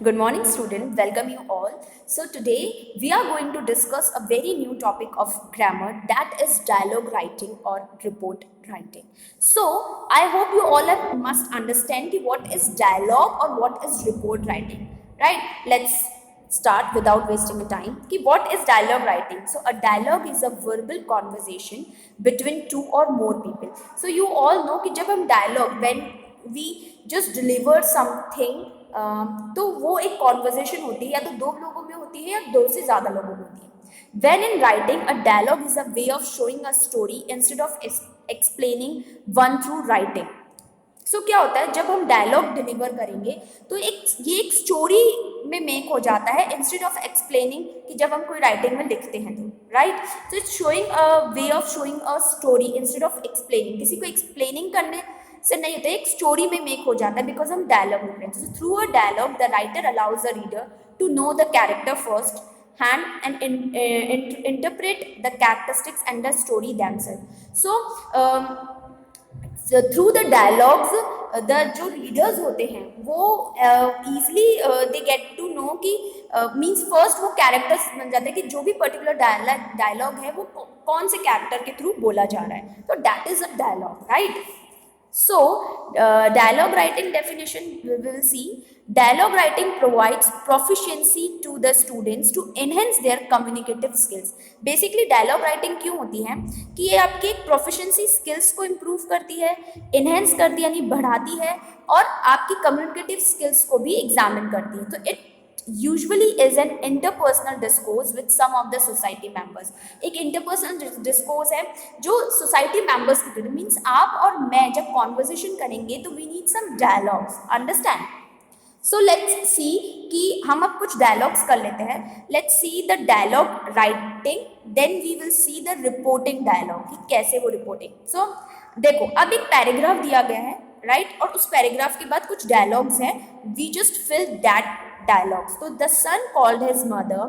Good morning, student. Welcome you all. So today we are going to discuss a very new topic of grammar, that is dialogue writing or report writing. So I hope you all must understand what is dialogue or what is report writing, right? Let's start without wasting time. What is dialogue writing? So a dialogue is a verbal conversation between two or more people. So you all know कि जब हम dialogue, when we just deliver something, तो वो एक conversation होती है, या तो दो लोगों में होती है या दो से ज़्यादा लोगों में होती है. When in writing, a dialogue is a way of showing a story instead of explaining one through writing. So क्या होता है, जब हम डायलॉग डिलीवर करेंगे तो ये एक स्टोरी में मेक हो जाता है इंस्टेड ऑफ एक्सप्लेनिंग, कि जब हम कोई राइटिंग में लिखते हैं तो right. So it's showing a way of showing a story instead of explaining. किसी को एक्सप्लेनिंग करने से नहीं होता, एक स्टोरी में मेक हो जाता है बिकॉज हम डायलॉग लिख रहे हैं. So through a dialogue the writer allows the reader to know the character first hand and interpret the characteristics and the story themselves. So through the dialogues the जो readers होते हैं वो easily they get to know कि means first वो characters बन जाते हैं कि जो भी पर्टिकुलर डायलॉग है वो कौन से कैरेक्टर के थ्रू बोला जा रहा है. तो that is a dialogue, right. So, dialogue writing definition we will see. Dialogue writing provides proficiency to the students to enhance their communicative skills. Basically, dialogue writing क्यों होती है कि ये आपके एक proficiency skills को improve करती है, enhance करती है यानी बढ़ाती है, और आपकी communicative skills को भी examine करती है. तो it usually is an interpersonal discourse with some of the society members. एक interpersonal discourse है जो society members की तरह, means आप और मैं जब conversation करेंगे तो we need some dialogues, understand? So let's see कि हम अब कुछ dialogues कर लेते हैं. Let's see the dialogue writing, then we will see the reporting dialogue कि कैसे वो reporting. So देखो अब एक पैराग्राफ दिया गया है, राइट, और उस पैराग्राफ के बाद कुछ डायलॉग्स हैं. We just fill that dialogues. So the son called his mother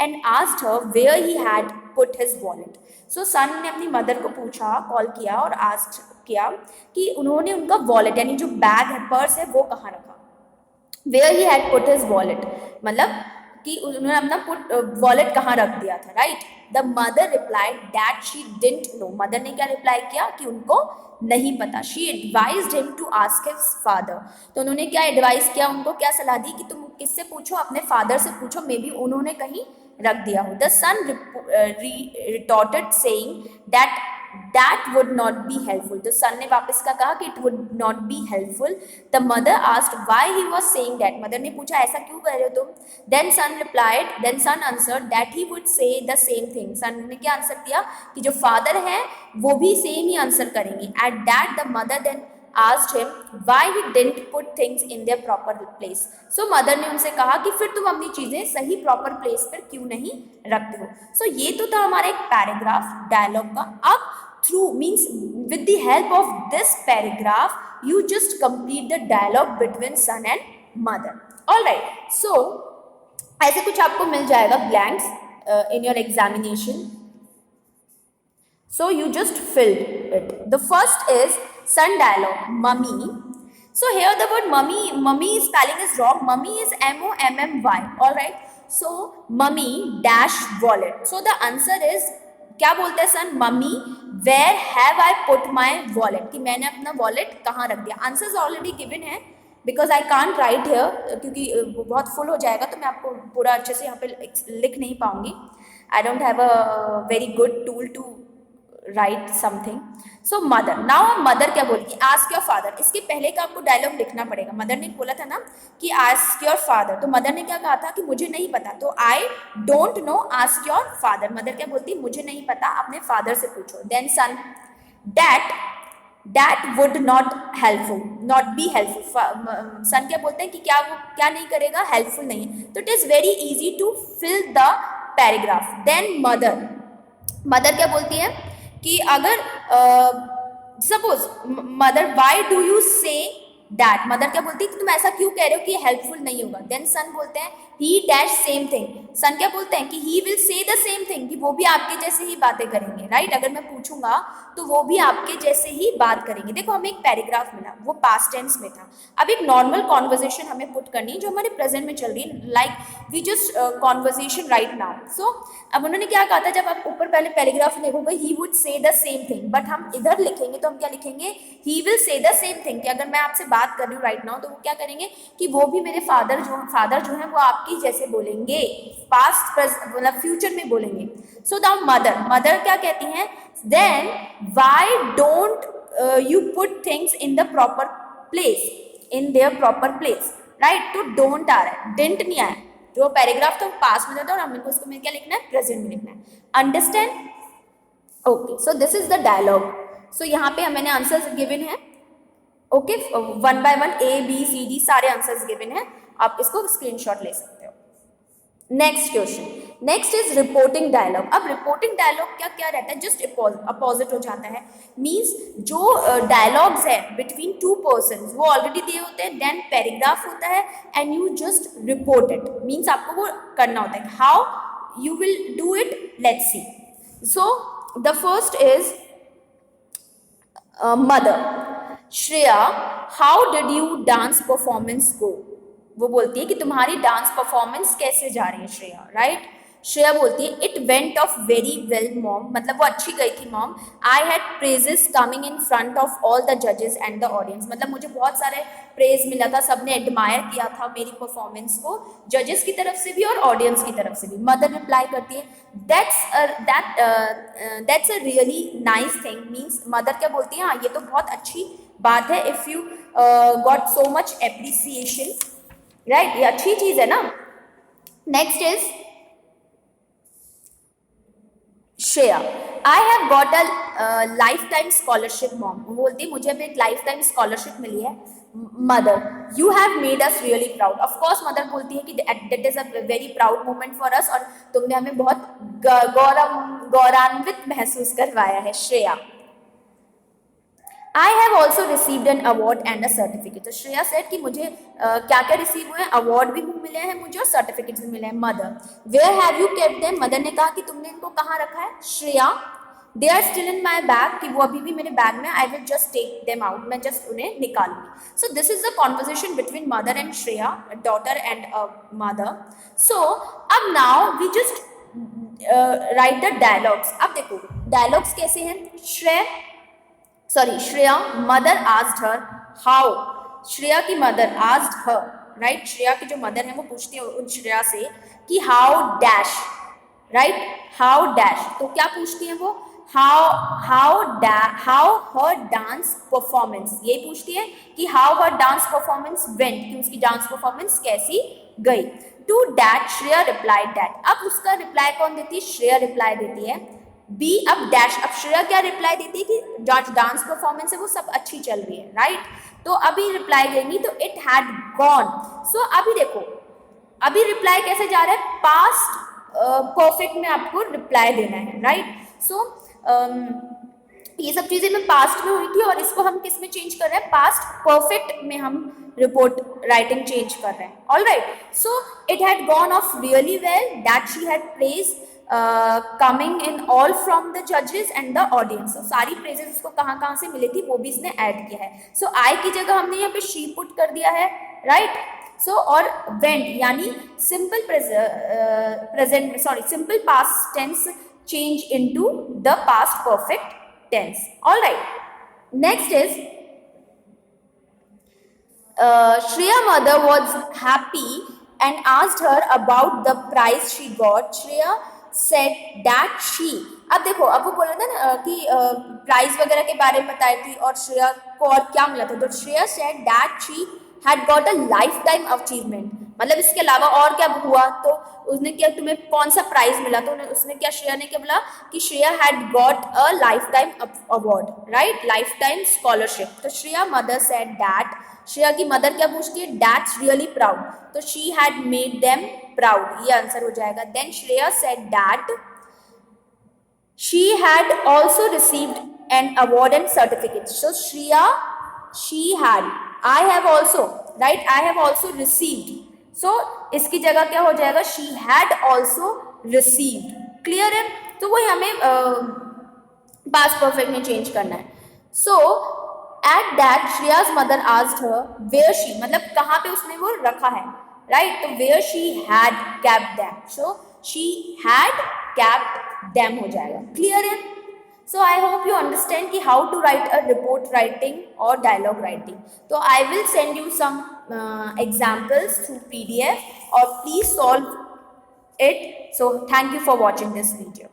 and asked her where he had put his wallet. So son ने अपनी मदर को पूछा, कॉल किया और asked किया कि उन्होंने उनका वॉलेट यानी जो बैग है, पर्स है, वो कहाँ रखा. Where he had put his wallet मतलब कि उन्होंने अपना वॉलेट कहाँ रख दिया था, right. The mother replied that she didn't know. Mother ने क्या रिप्लाई किया कि उनको नहीं पता. She advised him to ask his father. तो उन्होंने क्या एडवाइस किया, उनको क्या सलाह दी कि तुम किससे पूछो, अपने फादर से पूछो, मे बी उन्होंने कहीं रख दिया हो. The son retorted saying that would not be helpful. तो सन ने वापस का कहा कि it would not be helpful. The mother asked why he was saying that. Mother ने पूछा ऐसा क्यों कह रहे हो तुम. Then son answered that he would say the same thing. सन ने क्या आंसर दिया कि जो फादर है वो भी सेम ही आंसर करेंगे. At that the mother then asked him why he didn't put things in their proper place. So mother ने उनसे कहा कि फिर तुम अपनी चीजें सही प्रॉपर प्लेस पर क्यों नहीं रखते हो. So ये तो था हमारा एक पैराग्राफ डायलॉग का. अब through means with the help of this paragraph you just complete the dialogue between son and mother. All right, so ऐसे कुछ आपको मिल जाएगा blanks in your examination. So you just filled it. The first is son dialogue, mummy. So here the word mummy spelling is wrong. Mummy is MOMMY. All right, so mummy dash wallet. So the answer is क्या बोलते हैं son, mummy where have I put my wallet, कि मैंने अपना wallet कहाँ रख दिया. Answers already given है because I can't write here, क्योंकि बहुत फुल हो जाएगा तो मैं आपको पूरा अच्छे से यहाँ पे लिख नहीं पाऊंगी. I don't have a very good tool to write something. So mother, now mother क्या बोलेगी, आस्क योर फादर. इसके पहले का आपको डायलॉग लिखना पड़ेगा. मदर ने बोला था ना कि आस्क योर फादर, तो मदर ने क्या कहा था कि मुझे नहीं पता, तो I don't know, ask your father. Mother क्या बोलती, मुझे नहीं पता, अपने फादर से पूछो. Then son, that would not be helpful. Son क्या बोलते हैं कि क्या वो क्या नहीं करेगा, हेल्पफुल नहीं. तो it is very easy to fill the paragraph. Then mother क्या बोलती है कि अगर suppose mother, why do you say that, mother क्या बोलती है कि तुम ऐसा क्यों कह रहे हो कि ये हेल्पफुल नहीं होगा। देन सन बोलते हैं ही डैश सेम थिंग, सन क्या बोलते हैं कि he will say the same thing, कि वो भी आपके जैसे ही बातें करेंगे, राइट। अगर मैं पूछूंगा तो वो भी आपके जैसे ही बात करेंगे। देखो हमें एक पैराग्राफ मिला, वो पास्ट टेंस में था। अब एक नॉर्मल कॉन्वर्जेशन हमें पुट करनी है जो हमारे प्रेजेंट में चल रही है, like we just conversation right now. So अब उन्होंने क्या कहा था, जब आप ऊपर पहले पैराग्राफ लिखोगे he would say the same thing, but हम इधर लिखेंगे तो हम क्या लिखेंगे, he will say the same thing, कि अगर मैं आपसे बात कर रही हूँ राइट नाउ तो वो क्या करेंगे कि वो भी मेरे फादर जो है वो आपकी जैसे बोलेंगे, पास्ट मतलब फ्यूचर में बोलेंगे। सो द मदर क्या कहती हैं, then why don't you put things in the proper place, in their proper place, right. तो डोंट आ रहा है, डिडंट नहीं आया, जो पैराग्राफ तो पास में जाता है और हमने उसको में क्या लिखना है, प्रेजेंट में लिखना है। Understand? Okay, so this is the dialogue. So यहाँ पे मैंने आंसर्स गिवन है, okay, one by one A B C D सारे आंसर्स गिवन है, आप इसको स्क्रीनशॉट ले सकते हो। Next question, next is reporting dialogue. अब रिपोर्टिंग डायलॉग क्या क्या रहता है, जस्ट अपोजिट हो जाता है। मींस जो डायलॉग्स है बिटवीन टू पर्सन वो ऑलरेडी दिए होते हैं, देन पैराग्राफ होता है and you just report it, means आपको वो करना होता है। How you will do it, let's see. So the first is mother, Shreya how did you dance performance go. वो बोलती है कि तुम्हारी डांस परफॉर्मेंस कैसे जा रही है श्रेया, राइट। श्रेया बोलती है it went of very well mom, मतलब वो अच्छी गई थी mom. I had praises coming in front of all the जजेस एंड द ऑडियंस, मतलब मुझे बहुत सारे प्रेज मिला था, सबने एडमायर किया था मेरी परफॉर्मेंस को, जजेस की तरफ से भी और ऑडियंस की तरफ से भी। मदर रिप्लाई करती है that's a really nice thing, means mother क्या बोलती है, हाँ ये तो बहुत अच्छी बात है, if you got so much appreciation, right, ये अच्छी चीज है ना। Next is Shreya, I have got a lifetime scholarship mom, वो बोलती है मुझे अब एक लाइफ टाइम स्कॉलरशिप मिली है। Mother, you have made us really proud, of course mother बोलती है कि that is a very proud moment for us, और तुमने हमें बहुत गौरवान्वित महसूस करवाया है। श्रेया, आई have also received an award and a certificate, तो श्रेया सेड कि मुझे क्या क्या रिसीव हुए हैं, अवार्ड भी मिले हैं मुझे और सर्टिफिकेट्स भी मिले हैं। Mother, where have you kept them, mother ने कहा कि तुमने इनको कहाँ रखा है। Shreya, they are still in my bag, कि वो अभी भी मेरे बैग में, I will just take them out, मैं जस्ट उन्हें निकालूंगी। So this is the conversation between mother and Shreya, daughter and mother. So अब now we just write the dialogues. अब देखो डायलॉग्स कैसे हैं। Shreya mother asked her how, Shreya की मदर आस्क्ड हर, right, Shreya की जो मदर है वो पूछती है उन श्रेया से कि how dash, right, how dash, तो क्या पूछती है वो, हाउ हर डांस परफॉर्मेंस, ये पूछती है कि how her dance performance went, कि उसकी डांस परफॉर्मेंस कैसी गई। To that Shreya replied that, अब उसका रिप्लाई कौन देती है, श्रेया रिप्लाई देती है बी। अब डैश, अब श्रेया क्या रिप्लाई देती है कि जो डांस परफॉर्मेंस है वो सब अच्छी चल रही है, राइट। तो अभी रिप्लाई देंगी तो इट हैड गॉन। सो अभी देखो अभी रिप्लाई कैसे जा रहा है, पास्ट परफेक्ट में आपको रिप्लाई देना है, राइट। सो ये सब चीजें में पास्ट में हुई थी और इसको हम किस में चेंज कर रहे हैं, पास्ट परफेक्ट में हम रिपोर्ट राइटिंग चेंज कर रहे हैं। All right, so it had gone of really well, that she had praise coming in all from the जजेस एंड द ऑडियंस। सारी प्रेजेस उसको कहाँ कहाँ से मिली थी वो भी इसने ऐड किया है। सो आई की जगह हमने यहाँ पे शी पुट कर दिया है, राइट। सो और वेंट यानी simple present simple past tense change into the past perfect tense. All right, next is Shreya mother was happy and asked her about the prize she got. Shreya said that she, अब देखो अब वो बोल रहा था ना कि prize वगैरह के बारे में बताई थी और श्रेया को और क्या मिला था, तो Shreya said that she had got a lifetime achievement, मतलब इसके अलावा और क्या हुआ, तो उसने क्या तुम्हें कौन सा प्राइज मिला, तो उसने क्या श्रेया ने क्या बोला कि Shreya had got a lifetime award, right, lifetime scholarship. तो Shreya mother said that, Shreya की मदर क्या पूछती है, दैट्स रियली प्राउड, तो she had made them proud, ये आंसर हो जाएगा। Then Shreya said that she had also received an award and certificate. So Shreya she had I have also, right, I have also received, so इसकी जगह क्या हो जाएगा, she had also received. Clear है? तो वही हमें पास्ट परफेक्ट में चेंज करना है। So at that Shreya's mother asked her where she, मतलब कहाँ पे उसने वो रखा है, राइट, तो where she had kept them, so she had kept them हो जाएगा। क्लियर है? So I hope you understand कि how to write a report writing or dialogue writing. So I will send you some examples through PDF or please solve it. So thank you for watching this video.